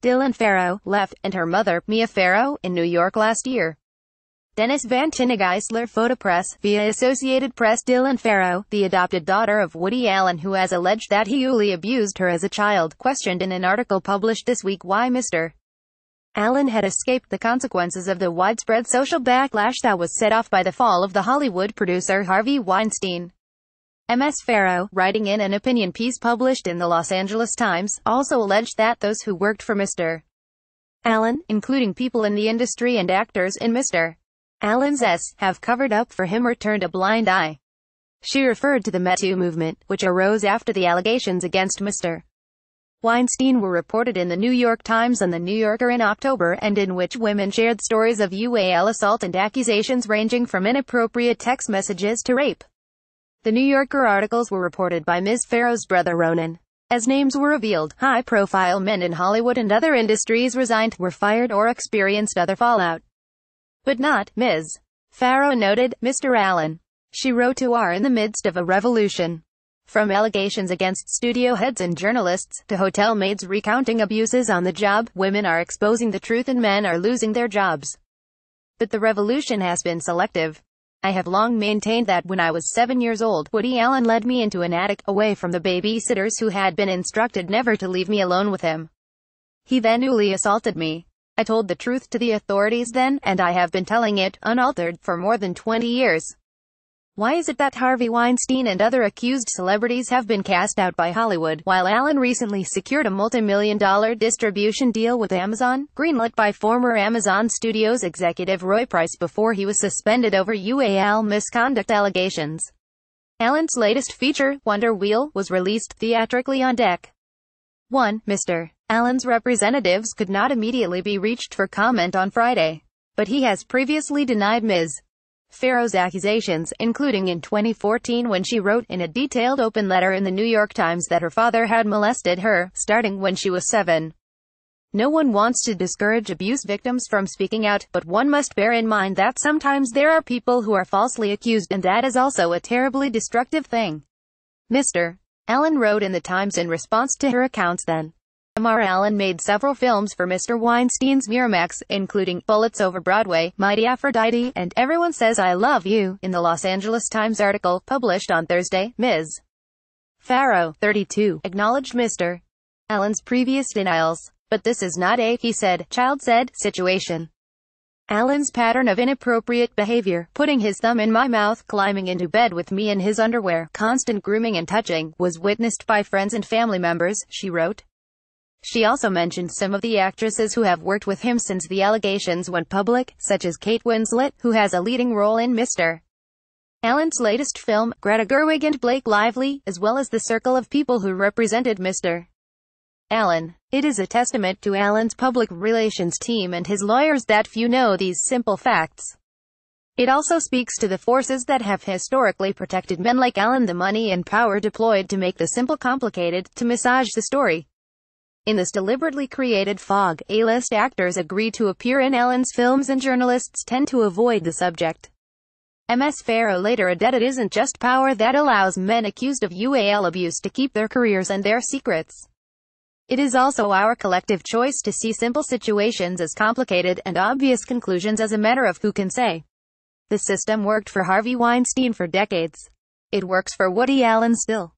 Dylan Farrow, left, and her mother, Mia Farrow, in New York last year. Dennis van TineGeislerFotopress, via Associated Press. Dylan Farrow, the adopted daughter of Woody Allen who has alleged that he ually abused her as a child, questioned in an article published this week why Mr. Allen had escaped the consequences of the widespread social backlash that was set off by the fall of the Hollywood producer Harvey Weinstein. Ms. Farrow, writing in an opinion piece published in the Los Angeles Times, also alleged that those who worked for Mr. Allen, including people in the industry and actors in Mr. Allen's have covered up for him or turned a blind eye. She referred to the Me Too movement, which arose after the allegations against Mr. Weinstein were reported in the New York Times and the New Yorker in October, and in which women shared stories of ually assault and accusations ranging from inappropriate text messages to rape. The New Yorker articles were reported by Ms. Farrow's brother Ronan. As names were revealed, high-profile men in Hollywood and other industries resigned, were fired, or experienced other fallout. But not Ms. Farrow noted, Mr. Allen. She wrote to are in the midst of a revolution. From allegations against studio heads and journalists, to hotel maids recounting abuses on the job, women are exposing the truth and men are losing their jobs. But the revolution has been selective. I have long maintained that when I was 7 years old, Woody Allen led me into an attic, away from the babysitters who had been instructed never to leave me alone with him. He then ually assaulted me. I told the truth to the authorities then, and I have been telling it, unaltered, for more than 20 years. Why is it that Harvey Weinstein and other accused celebrities have been cast out by Hollywood, while Allen recently secured a multi-million-dollar distribution deal with Amazon, greenlit by former Amazon Studios executive Roy Price before he was suspended over ually misconduct allegations? Allen's latest feature, Wonder Wheel, was released theatrically on deck. 1. Mr. Allen's representatives could not immediately be reached for comment on Friday, but he has previously denied Ms. Farrow's accusations, including in 2014 when she wrote in a detailed open letter in the New York Times that her father had molested her, starting when she was 7. No one wants to discourage abuse victims from speaking out, but one must bear in mind that sometimes there are people who are falsely accused, and that is also a terribly destructive thing. Mr. Allen wrote in the Times in response to her accounts then. Mr. Allen made several films for Mr. Weinstein's Miramax, including Bullets Over Broadway, Mighty Aphrodite, and Everyone Says I Love You. In the Los Angeles Times article, published on Thursday, Ms. Farrow, 32, acknowledged Mr. Allen's previous denials. But this is not a, he said, child said, situation. Allen's pattern of inappropriate behavior, putting his thumb in my mouth, climbing into bed with me in his underwear, constant grooming and touching, was witnessed by friends and family members, she wrote. She also mentioned some of the actresses who have worked with him since the allegations went public, such as Kate Winslet, who has a leading role in Mr. Allen's latest film, Greta Gerwig and Blake Lively, as well as the circle of people who represented Mr. Allen. It is a testament to Allen's public relations team and his lawyers that few know these simple facts. It also speaks to the forces that have historically protected men like Allen, the money and power deployed to make the simple complicated, to massage the story. In this deliberately created fog, A-list actors agree to appear in Allen's films and journalists tend to avoid the subject. Ms. Farrow later added it isn't just power that allows men accused of ually abuse to keep their careers and their secrets. It is also our collective choice to see simple situations as complicated and obvious conclusions as a matter of who can say. The system worked for Harvey Weinstein for decades. It works for Woody Allen still.